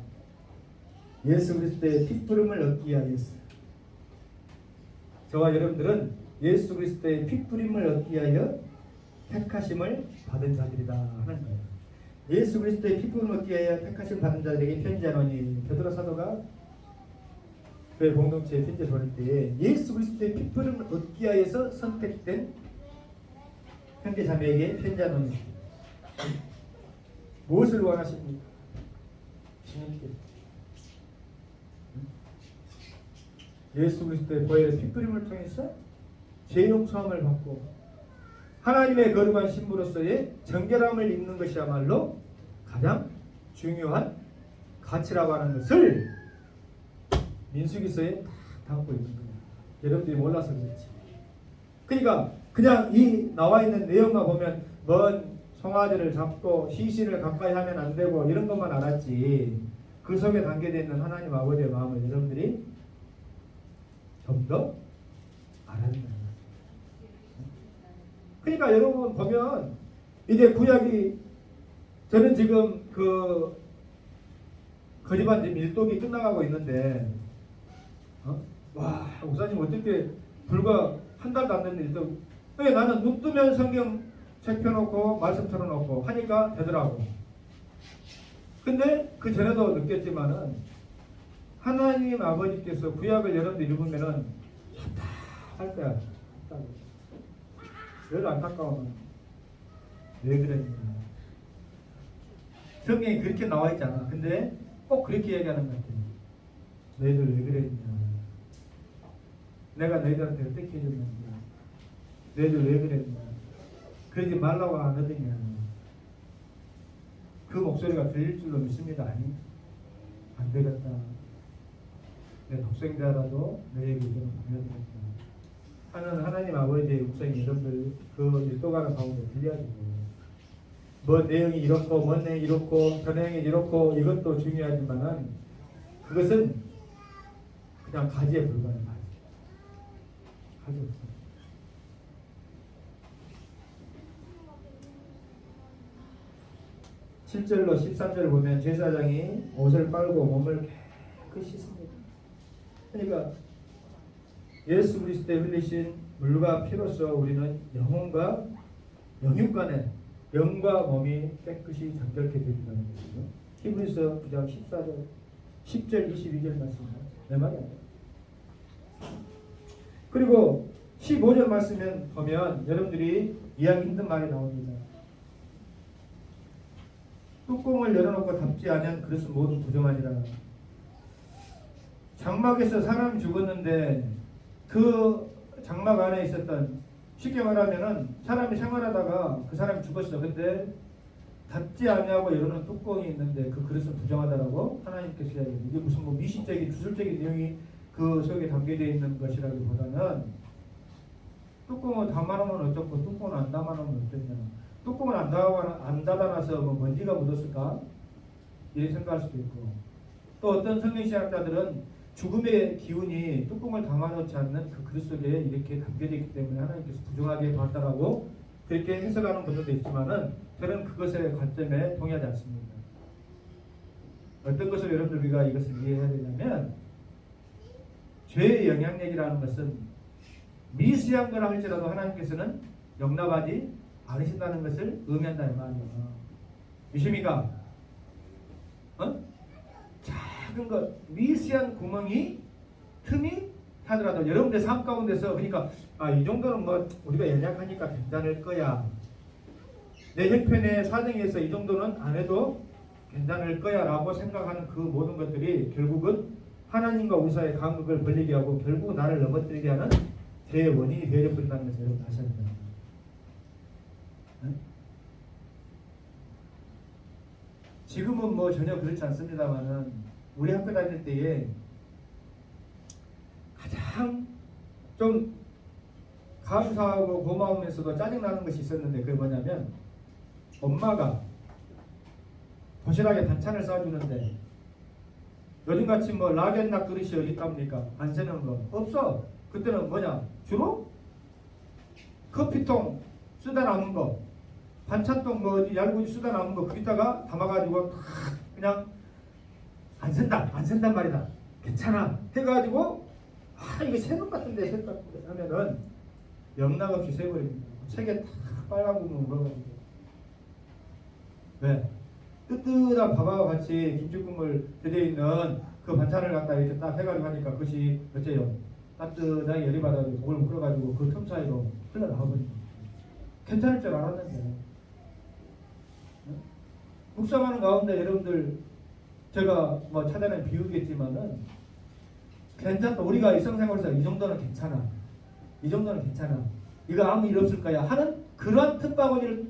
S1: 예수 그리스도의 핏부름을 얻기 위하여서 저와 여러분들은 예수 그리스도의 핏부림을 얻기 위하여 택하심을 받은 자들이다 하는 거예요. 예수 그리스도의 핏부림을 얻기 위하여 택하심 받은 자들에게 편지하노니 베드로 사도가 교회 공동체에 편지를 보낼 때 예수 그리스도의 핏부림을 얻기 위하여서 선택된 형제 자매에게 편지하노니 무엇을 원하십니까? 주님께 예수 그리스도의 보혈의 핏부림을 통해서 죄 용서함을 받고 하나님의 거룩한 신부로서의 정결함을 입는 것이야말로 가장 중요한 가치라고 하는 것을 민수기서에 다 담고 있는 거예요. 여러분들이 몰라서 그렇지. 그러니까 그냥 이 나와 있는 내용만 보면 먼 송아지를 잡고 시신을 가까이 하면 안 되고 이런 것만 알았지 그 속에 담겨져 있는 하나님 아버지의 마음을 여러분들이 좀 더 알아야 된다. 그러니까 여러분 보면 이제 구약이 저는 지금 그 거리반 지금 일독이 끝나가고 있는데 와 목사님 어떻게 불과 한 달도 안 됐는데 일독 왜 나는 눈 뜨면 성경 책 펴놓고 말씀 틀어놓고 하니까 되더라고. 근데 그 전에도 느꼈지만은 하나님 아버지께서 구약을 여러분들 읽으면은 답답할 거야. 왜 안타까우면 왜 그랬냐. 성경에 그렇게 나와 있잖아. 근데 꼭 그렇게 얘기하는 것 같아. 너희들 왜 그랬냐. 내가 너희들한테 어떻게 해줬는지. 너희들 왜 그랬냐. 그러지 말라고 안 하더냐. 그 목소리가 들릴 줄로 믿습니다. 아니, 안 되겠다. 내 독생자라도 너에게 이건 보내야 되겠다 하는 하나님 아버지의 음성이 여러분들 그 일도가는 가운데 들려지고 뭐 내용이 이렇고 뭐 내용이 이렇고 변형이 이렇고 이것도 중요하지만은 그것은 그냥 가지에 불과한 가지 없어. (7절로) (13절) 보면 제사장이 옷을 빨고 몸을 깨끗이 씻습니다. 그러니까 예수 그리스도의 흘리신 물과 피로써 우리는 영혼과 영육간에 영과 몸이 깨끗이 정결케 되리라는 것이죠. 히브리서 9장 14절 10절 22절 말씀입니다. 내 말이 아니에요. 그리고 15절 말씀을 보면 여러분들이 이해하기 힘든 말이 나옵니다. 뚜껑을 열어놓고 닫지 않은 그릇은 모두 부정하니라. 장막에서 사람이 죽었는데 그 장막 안에 있었던, 쉽게 말하면은 사람이 생활하다가 그 사람이 죽었어. 근데 닫지 아니하고 이러는 뚜껑이 있는데 그 그릇은 부정하다라고 하나님께서 이야기해요. 이게 무슨 뭐 미신적인 주술적인 내용이 그 속에 담겨져 있는 것이라기보다는 뚜껑을 담아놓으면 어쩌고 뚜껑을 안 담아놓으면 어쩌냐. 뚜껑을 안 닫아놔서 뭐 먼지가 묻었을까? 이렇게 생각할 수도 있고, 또 어떤 성경신학자들은 죽음의 기운이 뚜껑을 담아놓지 않는 그 그릇 속에 이렇게 담겨져 있기 때문에 하나님께서 부정하게 봤다라고 그렇게 해석하는 분들도 있지만은 저는 그것의 관점에 동의하지 않습니다. 어떤 것을 여러분들 우리가 이것을 이해해야 되냐면, 죄의 영향력이라는 것은 미세한 거라 할지라도 하나님께서는 용납하지 않으신다는 것을 의미한다 이 말이에요. 미십니까? 작은 것, 미세한 구멍이, 틈이 하더라도 여러분들 삶 가운데서, 그러니까 이 정도는 뭐 우리가 연약하니까 괜찮을 거야, 내 형편의 사정에서 이 정도는 안 해도 괜찮을 거야 라고 생각하는 그 모든 것들이 결국은 하나님과 우리 사이의 간극을 벌리게 하고 결국 나를 넘어뜨리게 하는 죄의 원인이 되어버린다는 것을 여러분 다시 한번 지금은 뭐 전혀 그렇지 않습니다만은 우리 학교 다닐 때에 가장 좀 감사하고 고마우면서도 짜증나는 것이 있었는데, 그게 뭐냐면 엄마가 도시락에 반찬을 싸주는데 요즘같이 뭐 락앤락 그릇이 어디 있답니까? 안 쓰는 거 없어. 그때는 뭐냐? 주로 커피통 쓰다 남은 거, 반찬통 뭐 어디 얇은 쓰다 남은 거 거기다가 담아가지고 그냥 안 쓴단 말이다, 괜찮아 해가지고 이거 새것 같은데 하면은 영락 없이 새버립니다. 책에 다 빨간 구멍 물어가지고. 왜? 뜨뜻한 밥하고 같이 김치국물 들어있는 그 반찬을 갖다 이렇게 딱 해가지고 하니까 그것이 어째요? 따뜻하게 열이 받아가지고 그걸 풀어가지고 그 틈 사이로 흘러나와버립니다. 괜찮을 줄 알았는데. 묵상하는 가운데 여러분들, 제가 뭐 찾아낸 비유겠지만은 괜찮다, 우리가 일상생활에서 이 정도는 괜찮아, 이 정도는 괜찮아, 이거 아무 일 없을 거야 하는 그런 틈바구니를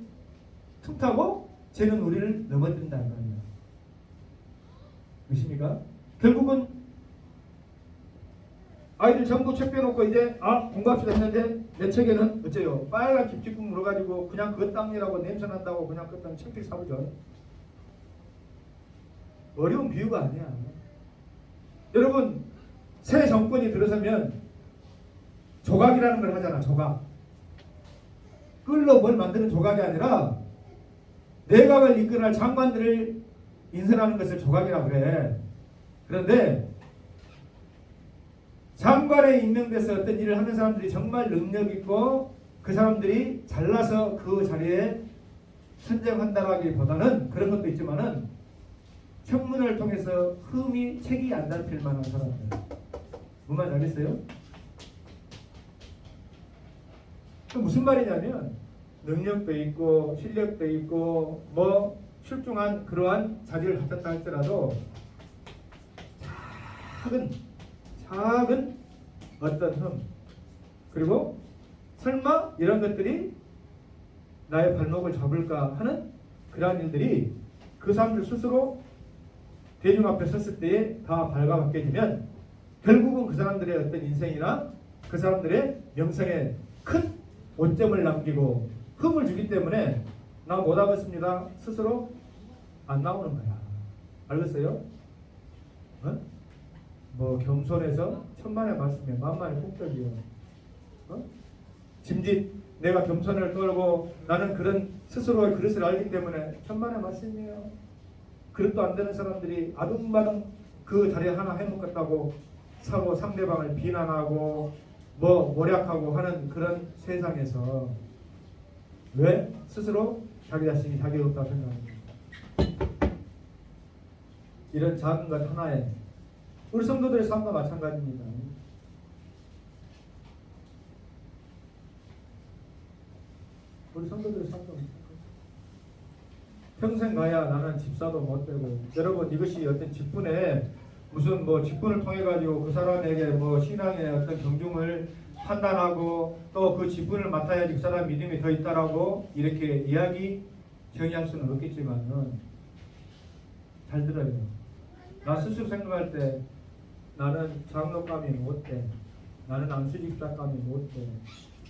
S1: 틈타고 죄는 우리를 넘어뜨린다 이 말이에요. 그렇습니까? 결국은 아이들 전부 책 빼놓고 이제 공부합시다 했는데 내 책에는 어째요? 빨간 김치국 물어가지고 그냥 그것 땅이라고 냄새 난다고 그냥 그딴 책필 사오죠. 어려운 비유가 아니야. 여러분, 새 정권이 들어서면 조각이라는 걸 하잖아. 조각. 끌로 뭘 만드는 조각이 아니라 내각을 이끌어갈 장관들을 인선하는 것을 조각이라고 그래. 그런데 장관에 임명돼서 어떤 일을 하는 사람들이 정말 능력 있고 그 사람들이 잘나서 그 자리에 선정한다라기보다는 그런 것도 있지만은 청문회를 통해서 흠이 책이 안 잡힐 만한 사람들. 뭔 말인지 알겠어요? 무슨 말이냐면 능력도 있고 실력도 있고 뭐 출중한 그러한 자질을 갖췄다 할지라도 작은 어떤 흠, 그리고 설마 이런 것들이 나의 발목을 잡을까 하는 그러한 일들이 그 사람들 스스로 대중 앞에 섰을 때에 다 발가벗겨지면 결국은 그 사람들의 어떤 인생이나 그 사람들의 명성에 큰 오점을 남기고 흠을 주기 때문에 나 못하겠습니다 스스로 안 나오는 거야. 알겠어요? 뭐 겸손해서 천만의 말씀에 만만의 폭격이요. 짐짓 내가 겸손을 떨고 나는 그런 스스로의 그릇을 알기 때문에 천만의 말씀이에요. 그릇도 안 되는 사람들이 아둥바둥 그 자리에 하나 해먹겠다고 서로 상대방을 비난하고 뭐 모략하고 하는 그런 세상에서 왜 스스로 자기 자신이 자격이 없다고 생각합니다. 이런 작은 것 하나에 우리 성도들의 삶과 마찬가지입니다. 우리 성도들의 삶과 마찬가지. 평생 가야 나는 집사도 못 되고, 여러분 이것이 어떤 직분에 무슨 뭐 직분을 통해 가지고 그 사람에게 뭐 신앙의 어떤 경중을 판단하고 또 그 지분을 맡아야지 그 사람 믿음이 더 있다라고 이렇게 이야기 정의할 수는 없겠지만은 잘 들어요. 나 스스로 생각할 때 나는 장로감이 못돼. 나는 안수집사감이 못돼.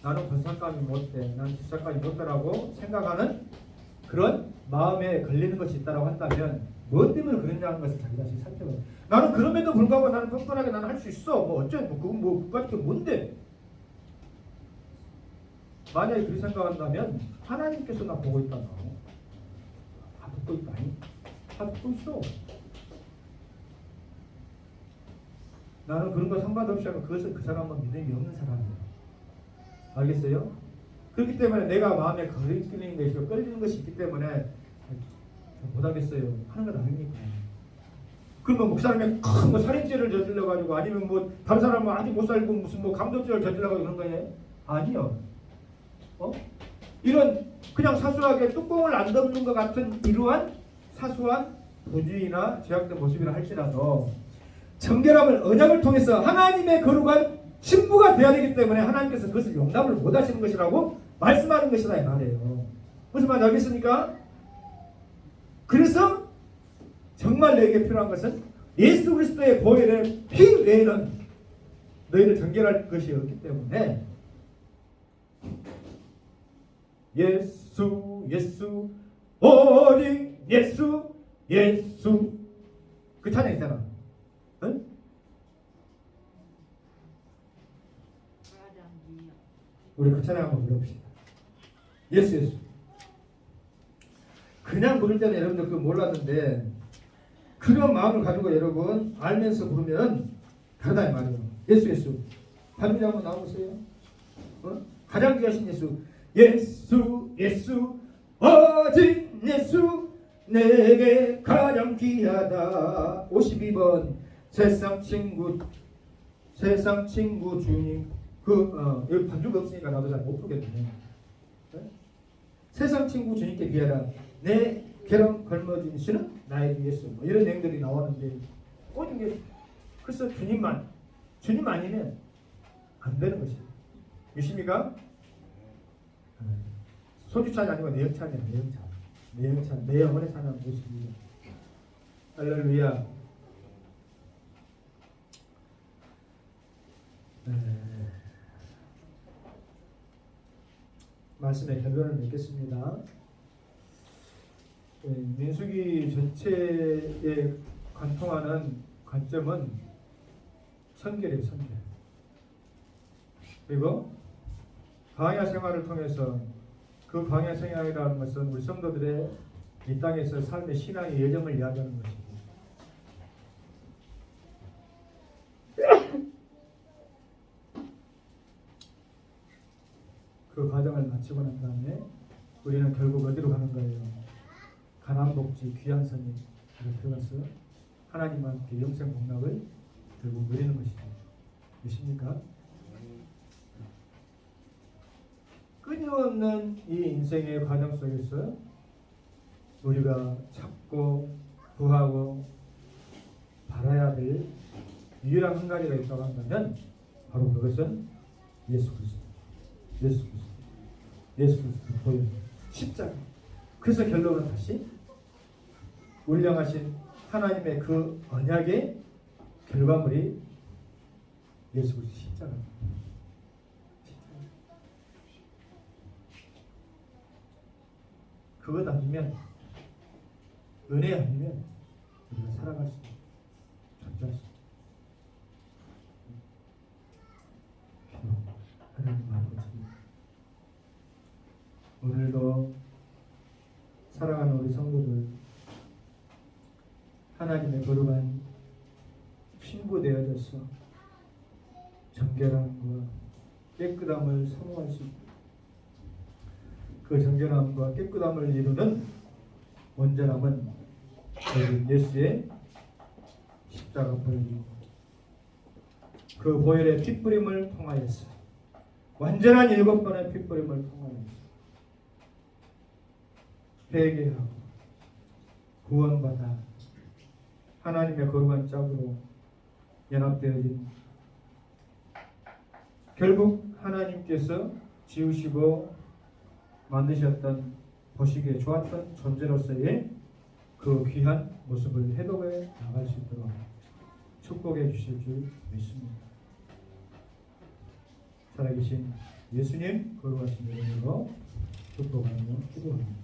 S1: 나는 권사감이 못돼. 나는 집사감이 못되라고 생각하는 그런 마음에 걸리는 것이 있다고 한다면 무엇 때문에 그러냐는 것을 자기 자신 살펴봐요. 나는 그럼에도 불구하고 나는 뻔뻔하게 나는 할 수 있어. 뭐 어째 뭐 그건 뭐 그까짓 게 뭔데? 만약에 그렇게 생각한다면 하나님께서 나 보고 있다. 다 듣고 있다. 다 듣고 있어. 나는 그런 거 상관없이 하면 그것은 그 사람은 믿음이 없는 사람이에요. 알겠어요? 그렇기 때문에 내가 마음에 걸리는 것이 끌리는 것이 있기 때문에 못하겠어요. 하는 건 아닙니까? 그러면 목사님이 큰 뭐 살인죄를 저질러 가지고 아니면 뭐 다른 사람은 아직 못 살고 무슨 뭐 강도죄를 저질러 가지고 그런 거예요? 아니요. 이런 그냥 사소하게 뚜껑을 안 덮는 것 같은 이러한 사소한 부주의나 제약된 모습이라 할지라도 정결함을 언약을 통해서 하나님의 거룩한 신부가 되어야 되기 때문에 하나님께서 그것을 용납을 못 하시는 것이라고 말씀하는 것이다 이 말이에요. 무슨 말인지 알겠습니까? 그래서 정말 내게 필요한 것은 예수 그리스도의 보혈의 피 외에는 너희를 정결할 것이 없기 때문에 예수 예수 오직 예수 예수 그 찬양 있잖아. 응? 우리 그 찬양 한번 불러봅시다. 예수 예수. 그냥 부를 때는 여러분들 그거 몰랐는데 그런 마음을 가지고 여러분 알면서 부르면 다르다 이 말이에요. 예수 예수. 발음이 한번 나와보세요. 가장 귀하신 예수. 예수 예수 오직 예수 내게 가장 귀하다. 52번 세상 친구 주님 여기 반주가 없으니까 나도 잘 못 부르겠네. 세상 친구 주님께 귀하다. 내 괴로움 걸머진 신은 나의 예수. 뭐 이런 내용들이 나오는데 모든 게 그래서 주님 아니면 안 되는 것이에요. 믿습니까? 소주찬이 아니고 내영찬이야. 내영찬 내 영혼의 찬양 모습이에요. 할렐루야. 말씀의 결론을 맺겠습니다. 민수기 전체에 관통하는 관점은 선결이에요. 선결. 그리고 광야 생활을 통해서 그 광야 생활이라는 것은 우리 성도들의 이 땅에서 삶의 신앙의 여정을 이야기하는 것입니다. 그 과정을 마치고 난 다음에 우리는 결국 어디로 가는 거예요? 가나안 복지 귀한 선이 들어가서 하나님과 함께 영생 복락을 결국 누리는 것이죠. 믿습니까? 끊임없는 이 인생의 과정 속에서 우리가 찾고 구하고 바라야 될 유일한 한 가지가 있다고 한다면 바로 그것은 예수 그리스도. 예수 그리스도 보혈 십자가. 그래서 결론은 다시 울량하신 하나님의 그 언약의 결과물이 예수 그리스도 십자가입니다. 그것 아니면 은혜 아니면 우리가 살아갈 수 존재할 수 하나님 아버지, 오늘도 사랑하는 우리 성도들 하나님의 거룩한 신부 되어져서 정결함과 깨끗함을 사모할 수 있고 그 정결함과 깨끗함을 이루는 온전함은 예수의 십자가 보혈이고 그 보혈의 핏부림을 통하여서 완전한 7번의 핏부림을 통하여서 회개하고 구원받아 하나님의 거룩한 짝으로 연합되어진 결국 하나님께서 지으시고 만드셨던 보시기에 좋았던 존재로서의 그 귀한 모습을 회복해 나갈 수 있도록 축복해 주실 줄 믿습니다. 살아계신 예수님 거룩하신 이름으로 축복하며 기도합니다.